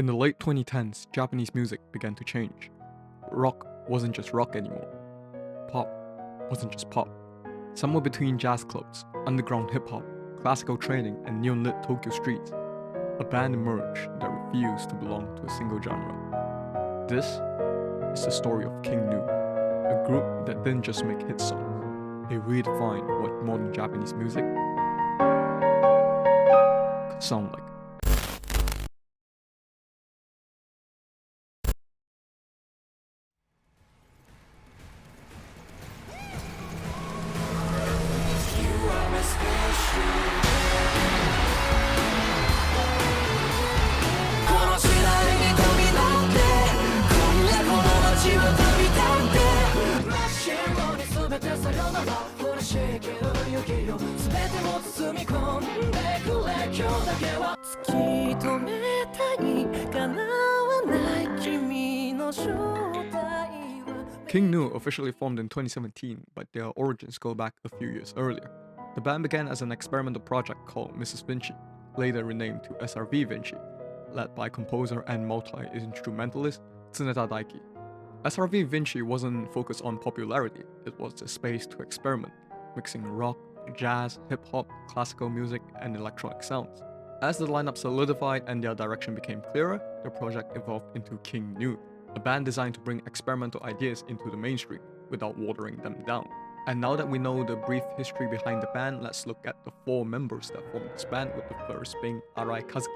In the late 2010s, Japanese music began to change. Rock wasn't just rock anymore. Pop wasn't just pop. Somewhere between jazz clubs, underground hip-hop, classical training, and neon-lit Tokyo streets, a band emerged that refused to belong to a single genre. This is the story of King Gnu, a group that didn't just make hit songs. They redefined what modern Japanese music could sound like. King Gnu officially formed in 2017, but their origins go back a few years earlier. The band began as an experimental project called Mrs. Vinci, later renamed to SRV Vinci, led by composer and multi-instrumentalist Tsuneta Daiki. SRV Vinci wasn't focused on popularity, it was a space to experiment, mixing rock, jazz, hip-hop, classical music, and electronic sounds. As the lineup solidified and their direction became clearer, the project evolved into King Gnu, a band designed to bring experimental ideas into the mainstream without watering them down. And now that we know the brief history behind the band, let's look at the 4 members that formed this band, with the first being Arai Kazuki.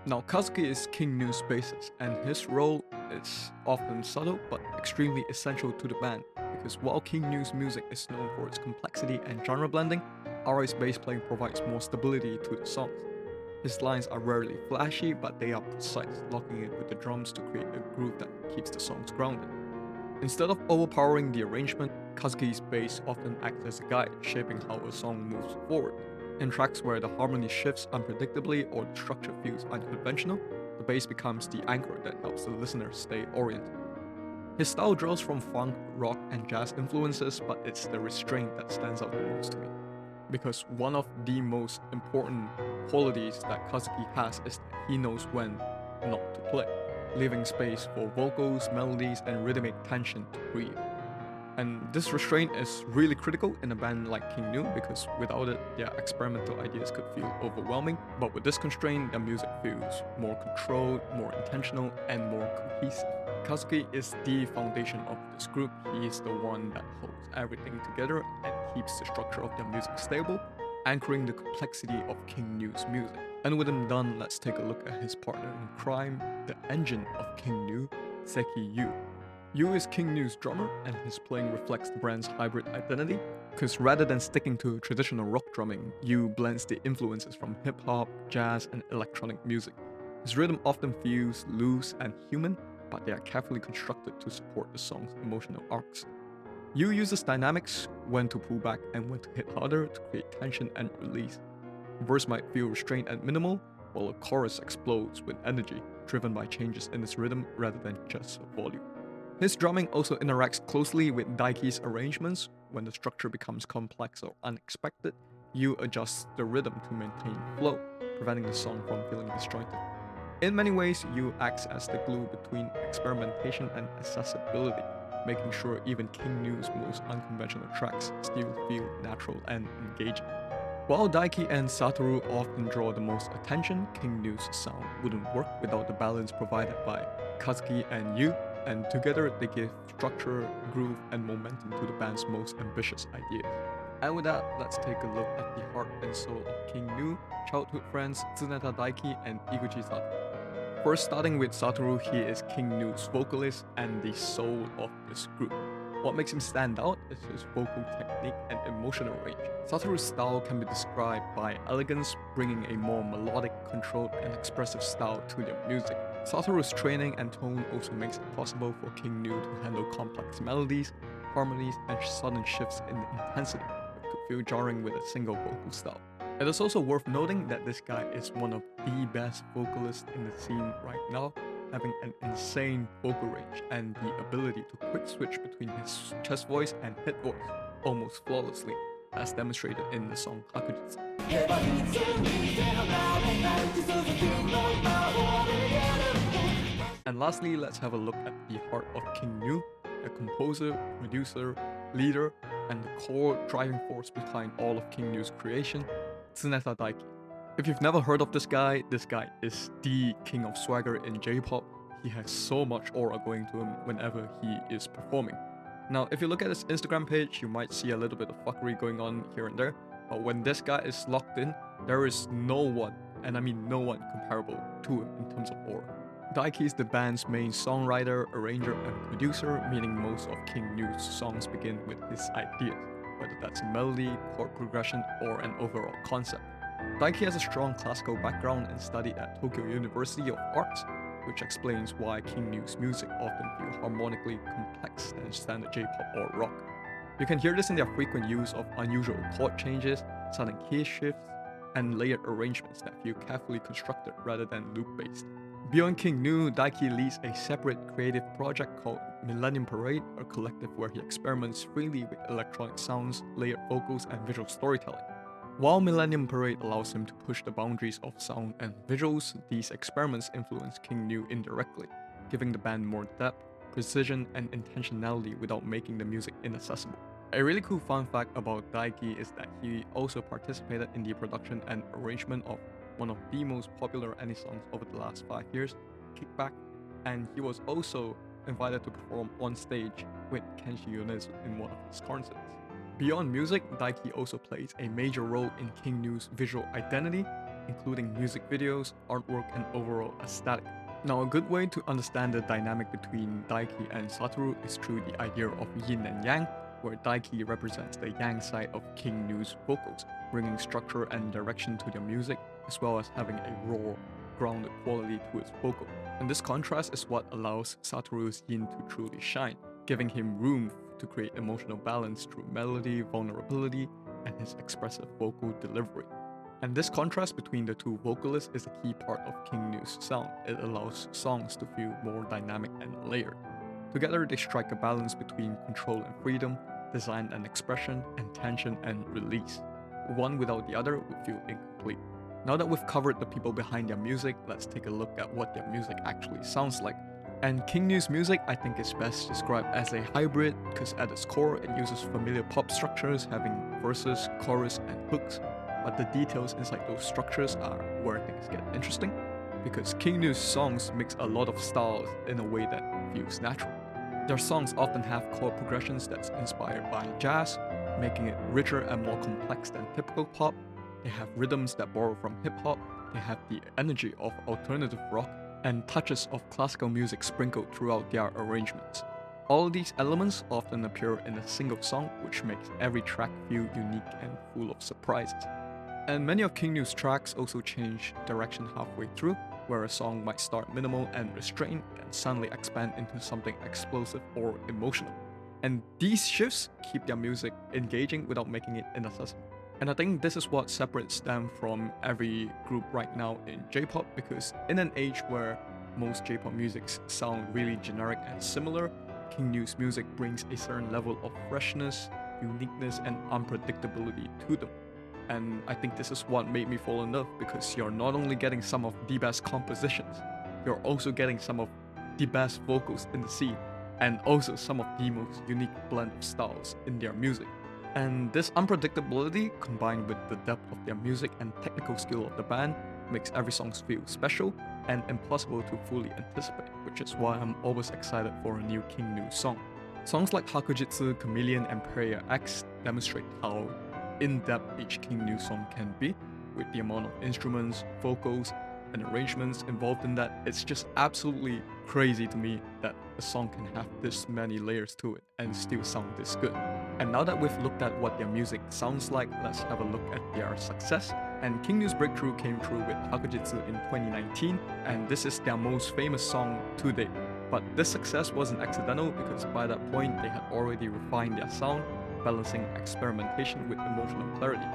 Now, Kazuki is King Gnu's bassist, and his role is often subtle but extremely essential to the band, because while King Gnu's music is known for its complexity and genre blending, Arai's bass playing provides more stability to the songs. His lines are rarely flashy, but they are precise, locking in with the drums to create a groove that keeps the songs grounded. Instead of overpowering the arrangement, Kazuki's bass often acts as a guide, shaping how a song moves forward. In tracks where the harmony shifts unpredictably or the structure feels unconventional, the bass becomes the anchor that helps the listener stay oriented. His style draws from funk, rock, and jazz influences, but it's the restraint that stands out the most to me. Because one of the most important qualities that Kazuki has is that he knows when not to play, leaving space for vocals, melodies, and rhythmic tension to breathe. And this restraint is really critical in a band like King Gnu, because without it, their experimental ideas could feel overwhelming, but with this constraint, their music feels more controlled, more intentional, and more cohesive. Kazuki is the foundation of this group. He is the one that holds everything together and keeps the structure of their music stable, anchoring the complexity of King Gnu's music. And with him done, let's take a look at his partner in crime, the engine of King Gnu, Seki Yu. Yu is King Gnu's drummer, and his playing reflects the band's hybrid identity, because rather than sticking to traditional rock drumming, Yu blends the influences from hip-hop, jazz, and electronic music. His rhythm often feels loose and human, but they are carefully constructed to support the song's emotional arcs. Yu uses dynamics, when to pull back and when to hit harder, to create tension and release. A verse might feel restrained and minimal, while a chorus explodes with energy, driven by changes in its rhythm rather than just volume. His drumming also interacts closely with Daiki's arrangements. When the structure becomes complex or unexpected, Yu adjusts the rhythm to maintain flow, preventing the song from feeling disjointed. In many ways, Yu acts as the glue between experimentation and accessibility, making sure even King Gnu's most unconventional tracks still feel natural and engaging. While Daiki and Satoru often draw the most attention, King Gnu's sound wouldn't work without the balance provided by Kazuki and Yu, and together they give structure, groove, and momentum to the band's most ambitious ideas. And with that, let's take a look at the heart and soul of King Gnu, childhood friends Tsuneta Daiki and Iguchi Satoru. First, starting with Satoru, he is King Gnu's vocalist and the soul of this group. What makes him stand out is his vocal technique and emotional range. Satoru's style can be described by elegance, bringing a more melodic, controlled, and expressive style to their music. Satoru's training and tone also makes it possible for King Gnu to handle complex melodies, harmonies, and sudden shifts in intensity that could feel jarring with a single vocal style. It is also worth noting that this guy is one of the best vocalists in the scene right now, having an insane vocal range and the ability to quick switch between his chest voice and head voice almost flawlessly, as demonstrated in the song Hakujitsu. And lastly, let's have a look at the heart of King Gnu, the composer, producer, leader, and the core driving force behind all of King Gnu's creation, Tsuneta Daiki. If you've never heard of this guy is the king of swagger in J-pop. He has so much aura going to him whenever he is performing. Now, if you look at his Instagram page, you might see a little bit of fuckery going on here and there, but when this guy is locked in, there is no one, and I mean no one, comparable to him in terms of aura. Daiki is the band's main songwriter, arranger, and producer, meaning most of King Gnu's songs begin with his ideas, whether that's a melody, chord progression, or an overall concept. Daiki has a strong classical background and studied at Tokyo University of Arts, which explains why King Gnu's music often feel harmonically complex than standard J-pop or rock. You can hear this in their frequent use of unusual chord changes, sudden key shifts, and layered arrangements that feel carefully constructed rather than loop-based. Beyond King Gnu, Daiki leads a separate creative project called Millennium Parade, a collective where he experiments freely with electronic sounds, layered vocals, and visual storytelling. While Millennium Parade allows him to push the boundaries of sound and visuals, these experiments influence King Gnu indirectly, giving the band more depth, precision, and intentionality without making the music inaccessible. A really cool fun fact about Daiki is that he also participated in the production and arrangement of one of the most popular anime songs over the last 5 years, Kickback, and he was also invited to perform on stage with Kenshi Yonezu in one of his concerts. Beyond music, Daiki also plays a major role in King Gnu's visual identity, including music videos, artwork, and overall aesthetic. Now, a good way to understand the dynamic between Daiki and Satoru is through the idea of yin and yang, where Daiki represents the yang side of King Gnu's vocals, bringing structure and direction to their music, as well as having a raw, grounded quality to its vocal. And this contrast is what allows Satoru's yin to truly shine, giving him room to create emotional balance through melody, vulnerability, and his expressive vocal delivery. And this contrast between the two vocalists is a key part of King Gnu's sound. It allows songs to feel more dynamic and layered. Together, they strike a balance between control and freedom, design and expression, and tension and release. One without the other would feel incomplete. Now that we've covered the people behind their music, let's take a look at what their music actually sounds like. And King Gnu's music, I think, is best described as a hybrid because at its core, it uses familiar pop structures having verses, chorus, and hooks. But the details inside those structures are where things get interesting, because King Gnu's songs mix a lot of styles in a way that feels natural. Their songs often have chord progressions that's inspired by jazz, making it richer and more complex than typical pop. They have rhythms that borrow from hip-hop, they have the energy of alternative rock, and touches of classical music sprinkled throughout their arrangements. All these elements often appear in a single song, which makes every track feel unique and full of surprises. And many of King Gnu's tracks also change direction halfway through, where a song might start minimal and restrained and suddenly expand into something explosive or emotional. And these shifts keep their music engaging without making it inaccessible. And I think this is what separates them from every group right now in J-pop, because in an age where most J-pop musics sound really generic and similar, King Gnu's music brings a certain level of freshness, uniqueness, and unpredictability to them. And I think this is what made me fall in love, because you're not only getting some of the best compositions, you're also getting some of the best vocals in the scene, and also some of the most unique blend of styles in their music. And this unpredictability, combined with the depth of their music and technical skill of the band, makes every song feel special and impossible to fully anticipate, which is why I'm always excited for a new King Gnu song. Songs like Hakujitsu, Chameleon, and Prayer X demonstrate how in-depth each King Gnu song can be, with the amount of instruments, vocals, and arrangements involved in that. It's just absolutely crazy to me that a song can have this many layers to it and still sound this good. And now that we've looked at what their music sounds like, let's have a look at their success. And King Gnu's breakthrough came through with Hakujitsu in 2019, and this is their most famous song to date. But this success wasn't accidental, because by that point they had already refined their sound, balancing experimentation with emotional clarity.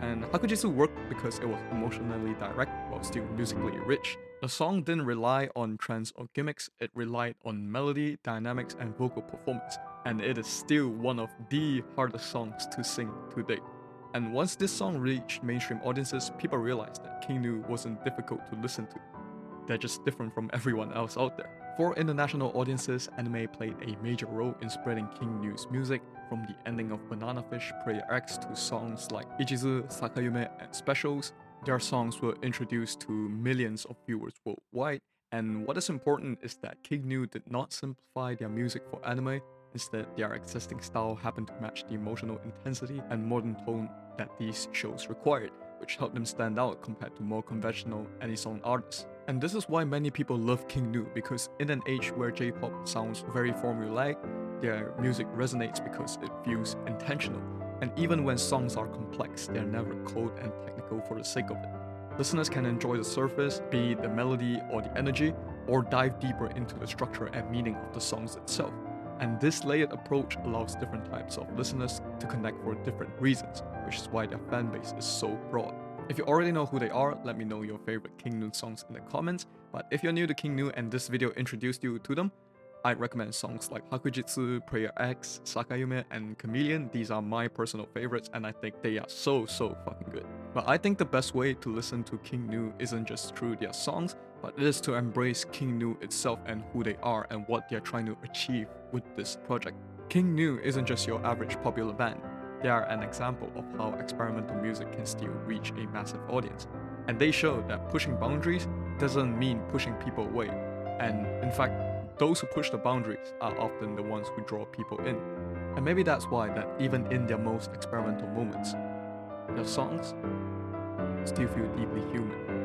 And Hakujitsu worked because it was emotionally direct while still musically rich. The song didn't rely on trends or gimmicks, it relied on melody, dynamics, and vocal performance, and it is still one of the hardest songs to sing to date. And once this song reached mainstream audiences, people realized that King Gnu wasn't difficult to listen to. they're just different from everyone else out there. For international audiences, anime played a major role in spreading King Gnu's music, from the ending of Banana Fish Prayer X to songs like Ichizu, Sakayume, and SPECIALZ. Their songs were introduced to millions of viewers worldwide, and what is important is that King Gnu did not simplify their music for anime. Instead, their existing style happened to match the emotional intensity and modern tone that these shows required, which helped them stand out compared to more conventional anisong artists. And this is why many people love King Gnu, because in an age where J-pop sounds very formulaic, their music resonates because it feels intentional. And even when songs are complex, they're never cold and technical for the sake of it. Listeners can enjoy the surface, be it the melody or the energy, or dive deeper into the structure and meaning of the songs itself. And this layered approach allows different types of listeners to connect for different reasons, which is why their fan base is so broad. If you already know who they are, let me know your favorite King Gnu songs in the comments, but if you're new to King Gnu and this video introduced you to them, I'd recommend songs like Hakujitsu, Prayer X, Sakayume, and Chameleon. These are my personal favorites, and I think they are so fucking good. But I think the best way to listen to King Gnu isn't just through their songs, but it is to embrace King Gnu itself and who they are and what they're trying to achieve with this project. King Gnu isn't just your average popular band. They are an example of how experimental music can still reach a massive audience. And they show that pushing boundaries doesn't mean pushing people away. And in fact, those who push the boundaries are often the ones who draw people in. And maybe that's why that even in their most experimental moments, their songs still feel deeply human.